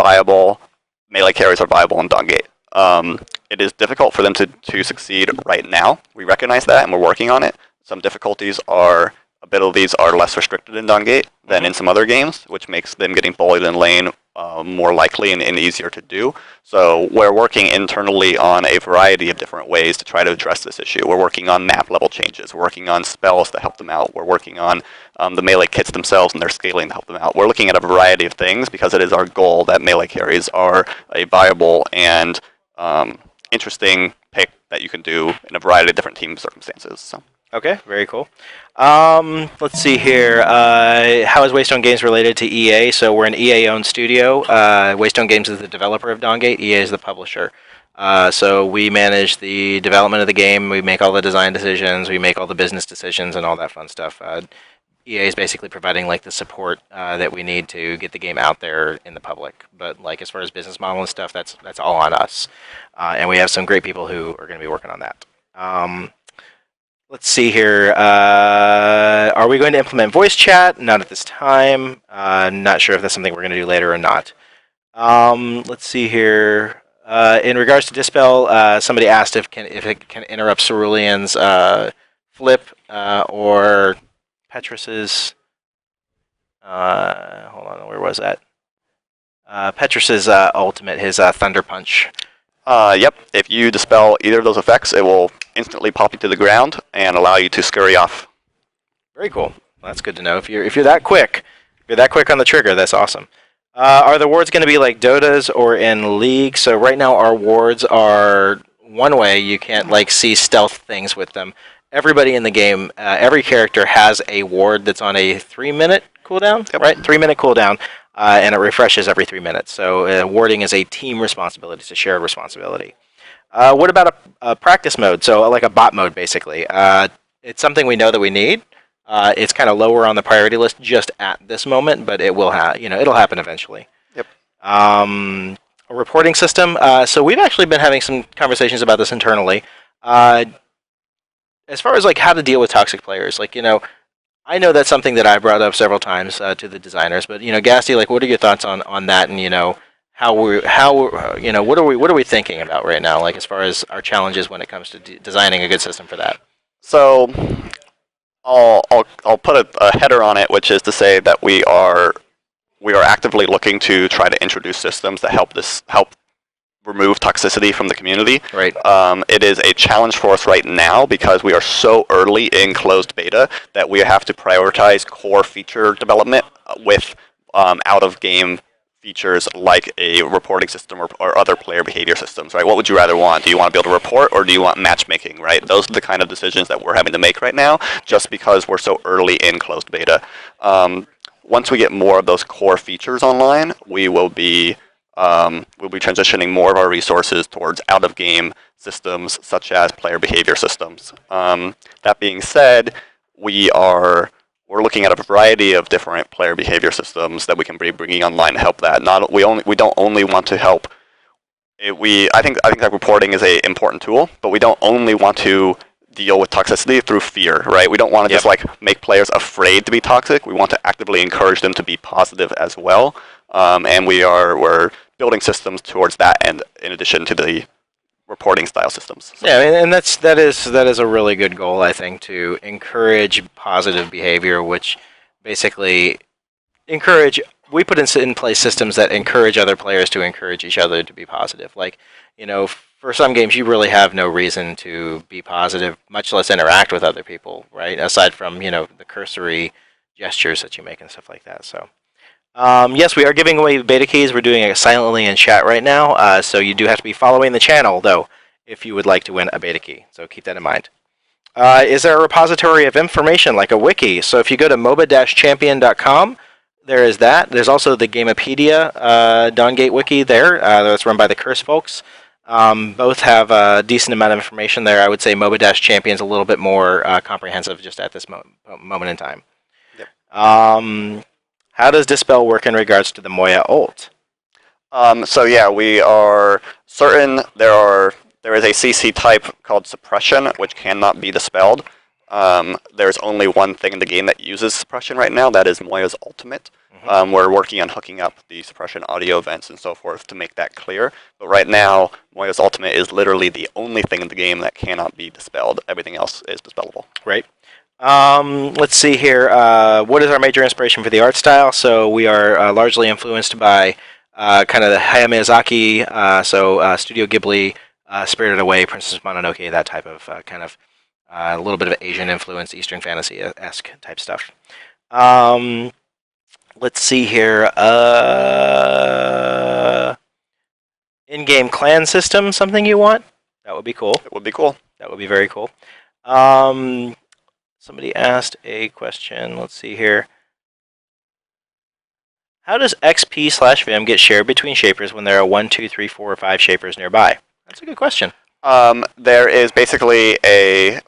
Speaker 2: viable in Dawngate. It is difficult for them to succeed right now. We recognize that, and we're working on it. Some abilities are less restricted in Dawngate than in some other games, which makes them getting bullied in lane more likely and easier to do. So we're working internally on a variety of different ways to try to address this issue. We're working on map level changes. We're working on spells to help them out. We're working on the melee kits themselves and their scaling to help them out. We're looking at a variety of things because it is our goal that melee carries are a viable and interesting pick that you can do in a variety of different team circumstances. So.
Speaker 3: Okay, very cool. Let's see here. How is Waystone Games related to EA? So we're an EA-owned studio. Waystone Games is the developer of Dawngate. EA is the publisher. So we manage the development of the game. We make all the design decisions. We make all the business decisions and all that fun stuff. EA is basically providing the support that we need to get the game out there in the public. But as far as business model and stuff, that's all on us. And we have some great people who are going to be working on that. Let's see here. Are we going to implement voice chat? Not at this time. Not sure if that's something we're going to do later or not. Let's see here. In regards to Dispel, somebody asked if it can interrupt Cerulean's flip or Petrus's. Hold on, where was that? Petrus's ultimate, his Thunder Punch.
Speaker 2: Yep. If you dispel either of those effects, it will instantly pop you to the ground and allow you to scurry off.
Speaker 3: Very cool. Well, that's good to know. If you're that quick, on the trigger, that's awesome. Are the wards going to be like Dota's or in League? So right now our wards are one way. You can't see stealth things with them. Everybody in the game, every character has a ward that's on a 3-minute cooldown, right? 3-minute cooldown. And it refreshes every 3 minutes. So warding is a team responsibility. It's a shared responsibility. What about a practice mode? So like a bot mode, basically. It's something we know that we need. It's kind of lower on the priority list just at this moment, but it will it'll happen eventually.
Speaker 2: Yep.
Speaker 3: A reporting system. So we've actually been having some conversations about this internally. As far as how to deal with toxic players, I know that's something that I brought up several times to the designers, but Gasty, what are your thoughts on that, and what are we thinking about right now, as far as our challenges when it comes to designing a good system for that?
Speaker 2: So, I'll put a header on it, which is to say that we are actively looking to try to introduce systems that help remove toxicity from the community.
Speaker 3: Right.
Speaker 2: It is a challenge for us right now because we are so early in closed beta that we have to prioritize core feature development with out-of-game features like a reporting system or other player behavior systems, right? What would you rather want? Do you want to be able to report or do you want matchmaking, right? Those are the kind of decisions that we're having to make right now just because we're so early in closed beta. Once we get more of those core features online, we'll be transitioning more of our resources towards out-of-game systems such as player behavior systems. That being said, we're looking at a variety of different player behavior systems that we can be bringing online to help that. We don't only want to help. I think that reporting is an important tool, but we don't only want to deal with toxicity through fear, right? We don't want to just like make players afraid to be toxic. We want to actively encourage them to be positive as well. And we're building systems towards that end in addition to the reporting style systems.
Speaker 3: So. Yeah, and that is a really good goal, I think, to encourage positive behavior, which basically we put in place systems that encourage other players to encourage each other to be positive. Like, for some games, you really have no reason to be positive, much less interact with other people, right? Aside from, the cursory gestures that you make and stuff like that. So, yes, we are giving away beta keys. We're doing it silently in chat right now, so you do have to be following the channel, though, if you would like to win a beta key. So keep that in mind. Is there a repository of information, like a wiki? So if you go to moba-champion.com, there is that. There's also the Gamepedia Dawngate wiki there. That's run by the Curse folks. Both have a decent amount of information there. I would say MOBA-Champion's a little bit more comprehensive just at this moment in time. Yep. How does Dispel work in regards to the Moya ult?
Speaker 2: So yeah, we are certain there is a CC type called Suppression, which cannot be dispelled. There's only one thing in the game that uses Suppression right now, that is Moya's Ultimate. We're working on hooking up the Suppression audio events and so forth to make that clear. But right now, Moya's Ultimate is literally the only thing in the game that cannot be dispelled. Everything else is dispellable.
Speaker 3: Right. Let's see here. What is our major inspiration for the art style? So we are largely influenced by kind of the Hayao Miyazaki, Studio Ghibli, Spirited Away, Princess Mononoke, that type of kind of a little bit of Asian influence, Eastern fantasy-esque type stuff. Let's see here. In-game clan system, something you want? That would be cool.
Speaker 2: It would be cool.
Speaker 3: That would be very cool. Somebody asked a question. Let's see here. How does XP/Vim get shared between shapers when there are 1, 2, 3, 4, or 5 shapers nearby? That's a good question.
Speaker 2: There is basically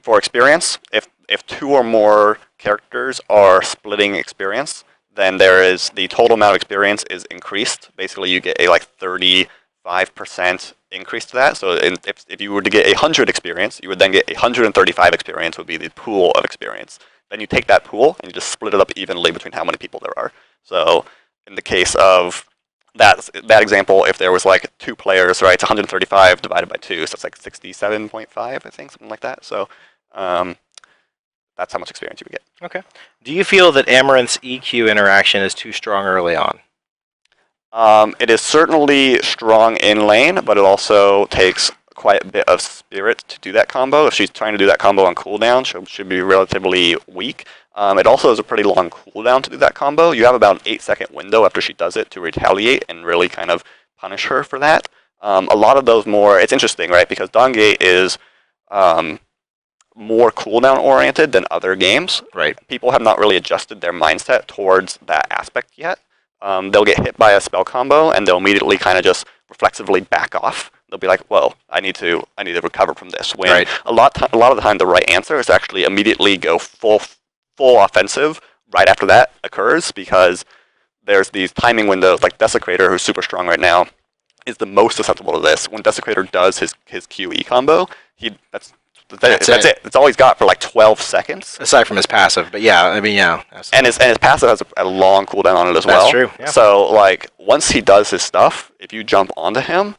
Speaker 2: for experience, if 2 or more characters are splitting experience, then the total amount of experience is increased. Basically, you get a 35% increase to that. So if you were to get 100 experience, you would then get 135 experience would be the pool of experience. Then you take that pool and you just split it up evenly between how many people there are. So in the case of that example, if there was 2 players, right, it's 135 divided by 2, so it's 67.5, I think, something like that. So that's how much experience you would get.
Speaker 3: Okay. Do you feel that Amaranth's EQ interaction is too strong early on?
Speaker 2: It is certainly strong in lane, but it also takes quite a bit of spirit to do that combo. If she's trying to do that combo on cooldown, she should be relatively weak. It also is a pretty long cooldown to do that combo. You have about an 8-second window after she does it to retaliate and really kind of punish her for that. A lot of those it's interesting, right? Because Dawngate is more cooldown oriented than other games.
Speaker 3: Right.
Speaker 2: People have not really adjusted their mindset towards that aspect yet. They'll get hit by a spell combo and they'll immediately kind of just reflexively back off. They'll be like, "Well, I need to recover from this." When
Speaker 3: right.
Speaker 2: a lot of the time, the right answer is actually immediately go full offensive right after that occurs, because there's these timing windows. Like Desecrator, who's super strong right now, is the most susceptible to this. When Desecrator does his QE combo, that's it. It's all he's got for 12 seconds.
Speaker 3: Aside from his passive, but yeah, I mean, yeah.
Speaker 2: And his passive has a long cooldown on it as well.
Speaker 3: That's true. Yeah.
Speaker 2: So once he does his stuff, if you jump onto him,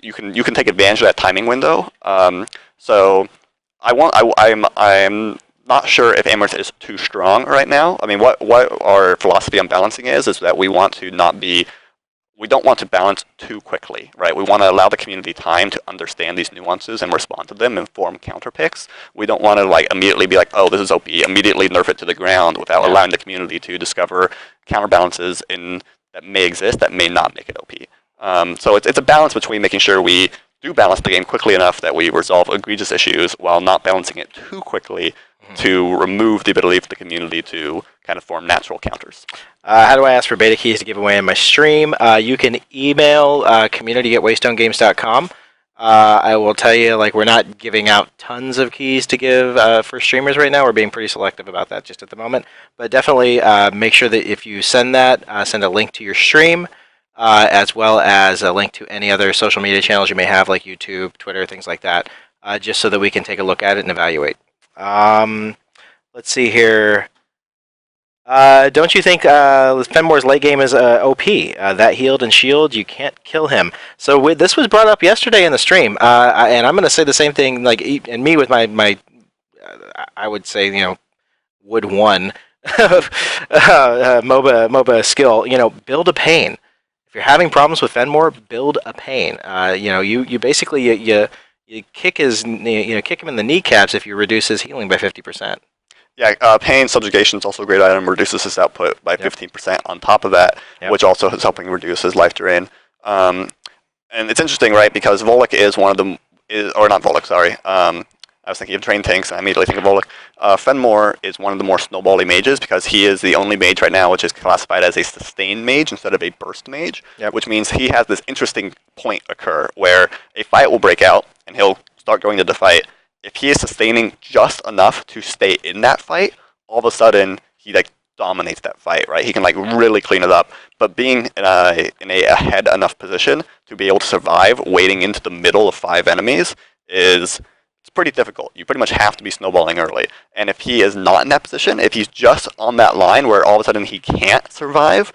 Speaker 2: you can take advantage of that timing window. So I'm not sure if Amaranth is too strong right now. I mean, what our philosophy on balancing is that we want to not be, we don't want to balance too quickly, right? We want to allow the community time to understand these nuances and respond to them and form counter picks. We don't want to like immediately be like, oh, this is OP, immediately nerf it to the ground without allowing the community to discover counterbalances that may exist that may not make it OP. So it's a balance between making sure we do balance the game quickly enough that we resolve egregious issues while not balancing it too quickly to remove the ability for the community to kind of form natural counters.
Speaker 3: How do I ask for beta keys to give away in my stream? You can email community@waystonegames.com. I will tell you, like, we're not giving out tons of keys to give for streamers right now. We're being pretty selective about that just at the moment. But definitely make sure that if you send that, send a link to your stream, as well as a link to any other social media channels you may have, like YouTube, Twitter, things like that, just so that we can take a look at it and evaluate. Let's see here. Don't you think Fenmore's late game is OP? That healed and shield, you can't kill him. So this was brought up yesterday in the stream, and I'm going to say the same thing. Like, and me with my I would say, Wood 1 MOBA skill. Build a pain. If you're having problems with Fenmore, build a pain. You basically you kick his kick him in the kneecaps if you reduce his healing by 50%.
Speaker 2: Yeah, Pain Subjugation is also a great item, reduces his output by 15% on top of that, which also is helping reduce his life drain. And it's interesting, right, because Volek is one of them, or not Volek, sorry. I was thinking of Train Tanks, and I immediately think of Volek. Fenmore is one of the more snowbally mages because he is the only mage right now which is classified as a sustained mage instead of a burst mage, which means he has this interesting point occur where a fight will break out, and he'll start going to the fight. If he is sustaining just enough to stay in that fight, all of a sudden he like dominates that fight, right? He can like really clean it up. But being in a ahead enough position to be able to survive wading into the middle of 5 enemies it's pretty difficult. You pretty much have to be snowballing early. And if he is not in that position, if he's just on that line where all of a sudden he can't survive,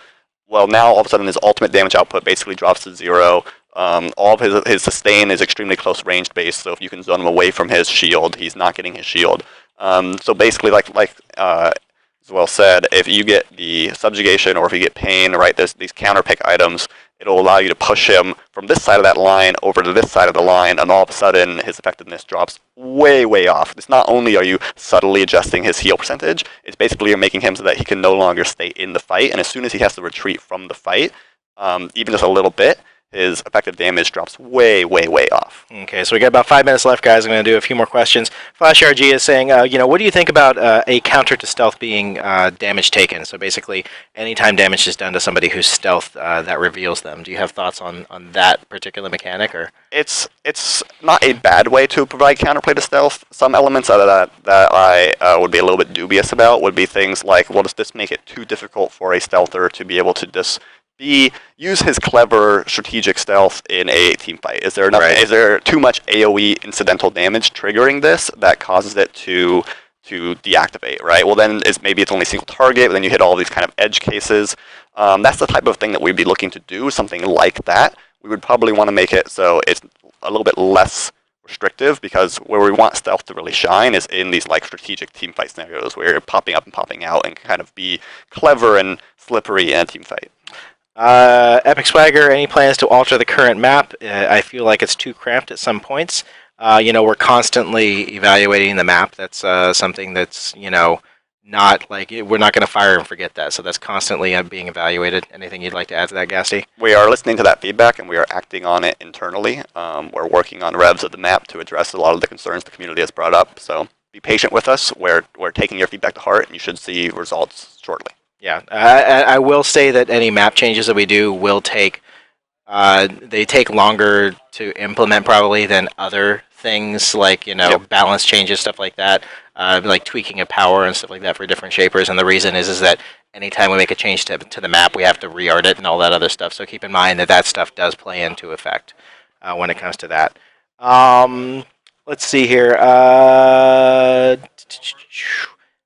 Speaker 2: well, now all of a sudden his ultimate damage output basically drops to 0. All of his sustain is extremely close ranged based, so if you can zone him away from his shield, he's not getting his shield. So basically, like as well said, if you get the subjugation or if you get pain, right, these counter pick items, it'll allow you to push him from this side of that line over to this side of the line, and all of a sudden his effectiveness drops way, way off. It's not only are you subtly adjusting his heal percentage, it's basically you're making him so that he can no longer stay in the fight, and as soon as he has to retreat from the fight, even just a little bit, his effective damage drops way, way, way off.
Speaker 3: Okay, so we got about 5 minutes left, guys. I'm going to do a few more questions. Flash RG is saying, what do you think about a counter to stealth being damage taken? So basically, anytime damage is done to somebody who's stealth, that reveals them. Do you have thoughts on that particular mechanic? Or
Speaker 2: it's not a bad way to provide counterplay to stealth. Some elements of that I would be a little bit dubious about would be things like, well, does this make it too difficult for a stealther to be able to just use his clever strategic stealth in a team fight? Is there enough? Right. Is there too much AOE incidental damage triggering this that causes it to deactivate? Right. Well, then maybe it's only single target, but then you hit all these kind of edge cases. That's the type of thing that we'd be looking to do. Something like that. We would probably want to make it so it's a little bit less restrictive, because where we want stealth to really shine is in these like strategic team fight scenarios where you're popping up and popping out and kind of be clever and slippery in a team fight.
Speaker 3: Epic Swagger, any plans to alter the current map? I feel like it's too cramped at some points. We're constantly evaluating the map. That's something that's, not like, we're not going to fire and forget that. So that's constantly being evaluated. Anything you'd like to add to that, Gasty?
Speaker 2: We are listening to that feedback and we are acting on it internally. We're working on revs of the map to address a lot of the concerns the community has brought up. So be patient with us. We're taking your feedback to heart, and you should see results shortly.
Speaker 3: Yeah, I will say that any map changes that we do will take, they take longer to implement probably than other things like, balance changes, stuff like that, like tweaking a power and stuff like that for different shapers. And the reason is that anytime we make a change to the map, we have to re-art it and all that other stuff. So keep in mind that stuff does play into effect when it comes to that. Let's see here.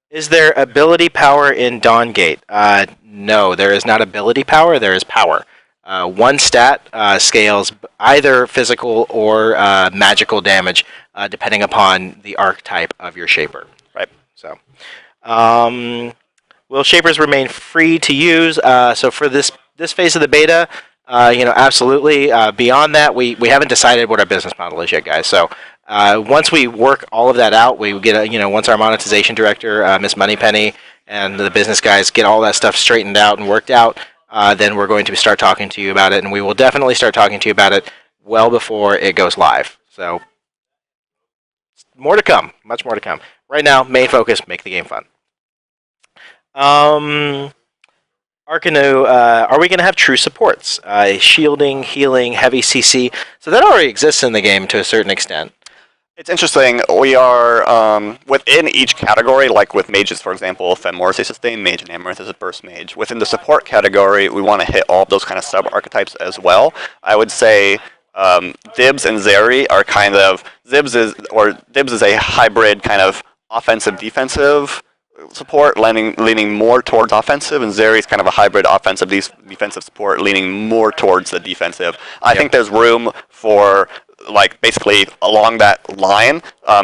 Speaker 3: Is there ability power in Dawngate? No, there is not ability power, there is power. One stat scales either physical or magical damage, depending upon the archetype of your shaper.
Speaker 2: Right.
Speaker 3: So, will shapers remain free to use? So for this phase of the beta, absolutely. Beyond that, we haven't decided what our business model is yet, guys. So once we work all of that out, we get once our monetization director, Miss Moneypenny, and the business guys get all that stuff straightened out and worked out, then we're going to start talking to you about it, and we will definitely start talking to you about it well before it goes live. So more to come, much more to come. Right now, main focus: make the game fun. Arkanu, are we going to have true supports? Shielding, healing, heavy CC. So that already exists in the game to a certain extent.
Speaker 2: It's interesting. We are within each category, like with mages, for example, Fenmore is a sustain mage and Amaranth is a burst mage. Within the support category, we want to hit all of those kind of sub-archetypes as well. I would say Dibs and Zeri are kind of Dibs is a hybrid kind of offensive-defensive support, leaning more towards offensive, and Zeri is kind of a hybrid offensive defensive support, leaning more towards the defensive. I think there's room for basically along that line,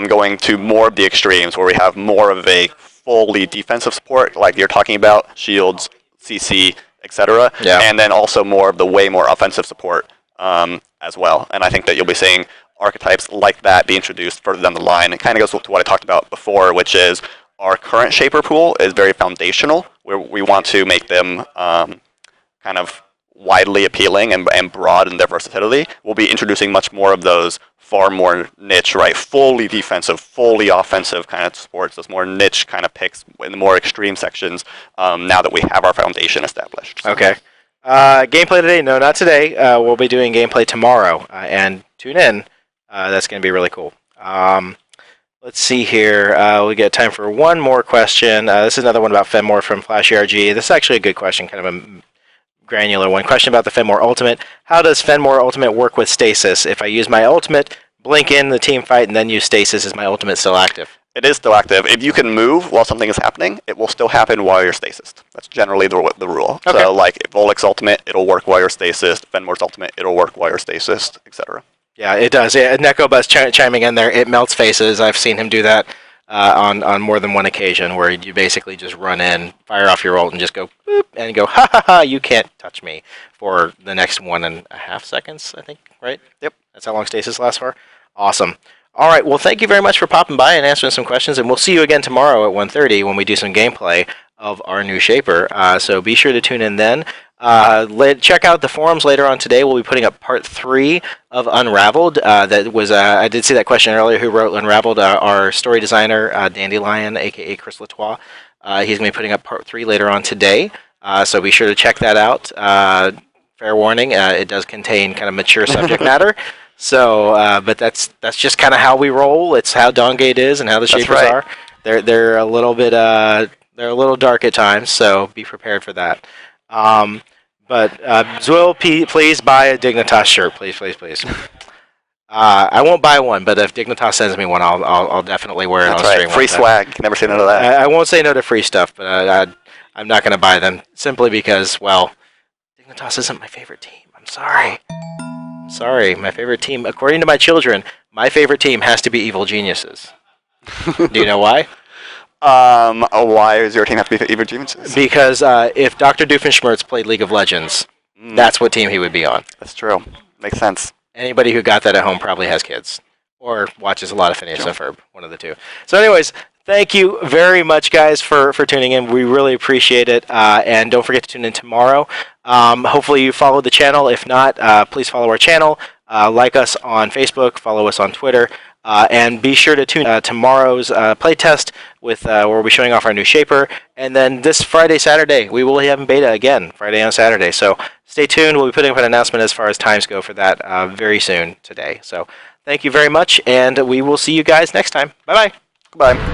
Speaker 2: going to more of the extremes where we have more of a fully defensive support, like you're talking about, shields, CC, etc.
Speaker 3: Yeah.
Speaker 2: And then also more of the way more offensive support as well. And I think that you'll be seeing archetypes like that be introduced further down the line. It kind of goes to what I talked about before, which is our current Shaper pool is very foundational, where we want to make them kind of widely appealing and broad in their versatility. We'll be introducing much more of those far more niche, right? Fully defensive, fully offensive kind of sports, those more niche kind of picks in the more extreme sections now that we have our foundation established. So.
Speaker 3: Okay. Gameplay today? No, not today. We'll be doing gameplay tomorrow, and tune in. That's going to be really cool. Let's see here. We get time for one more question. This is another one about Fenmore from Flash ERG. This is actually a good question, kind of a granular one. Question about the Fenmore Ultimate. How does Fenmore Ultimate work with stasis? If I use my ultimate, blink in the team fight, and then use stasis, is my ultimate still active?
Speaker 2: It is still active. If you can move while something is happening, it will still happen while you're stasis. That's generally the rule.
Speaker 3: Okay.
Speaker 2: So, like, Volik's ultimate, it'll work while you're stasis. Fenmore's ultimate, it'll work while you're stasis, etc.
Speaker 3: Yeah, it does. Yeah, Nekobus chiming in there. It melts faces. I've seen him do that on more than one occasion, where you basically just run in, fire off your ult, and just go boop, and go, ha ha ha, you can't touch me for the next 1.5 seconds, I think, right?
Speaker 2: Yep.
Speaker 3: That's how long stasis lasts for? Awesome. All right, well, thank you very much for popping by and answering some questions, and we'll see you again tomorrow at 1:30 when we do some gameplay of our new Shaper. So be sure to tune in then. Check out the forums later on today. We'll be putting up part 3 of Unraveled. That was I did see that question earlier. Who wrote Unraveled? Our story designer, Dandelion, aka Chris Latois. He's going to be putting up part 3 later on today. So be sure to check that out. Fair warning, it does contain kind of mature subject matter. So, but that's just kind of how we roll. It's how Dawngate is and how the Shapers are. They're a little bit they're a little dark at times. So be prepared for that. But Zwil, please buy a Dignitas shirt, please. I won't buy one, but if Dignitas sends me one, I'll definitely wear it on stream.
Speaker 2: Free swag. Can never say no to that.
Speaker 3: I won't say no to free stuff, but I'm not going to buy them simply because, well, Dignitas isn't my favorite team. I'm sorry. My favorite team, according to my children, my favorite team has to be Evil Geniuses. Do you know why?
Speaker 2: Why does your team have to be Evil Geniuses?
Speaker 3: Because if Dr. Doofenshmirtz played League of Legends, that's what team he would be on.
Speaker 2: That's true. Makes sense.
Speaker 3: Anybody who got that at home probably has kids. Or watches a lot of Phineas and Ferb, one of the two. So anyways, thank you very much, guys, for tuning in. We really appreciate it. And don't forget to tune in tomorrow. Hopefully you follow the channel. If not, please follow our channel. Like us on Facebook. Follow us on Twitter. And be sure to tune tomorrow's playtest with where we'll be showing off our new Shaper. And then this Friday, Saturday, we will have beta again, Friday and Saturday. So stay tuned. We'll be putting up an announcement as far as times go for that very soon today. So thank you very much, and we will see you guys next time. Bye-bye.
Speaker 2: Goodbye.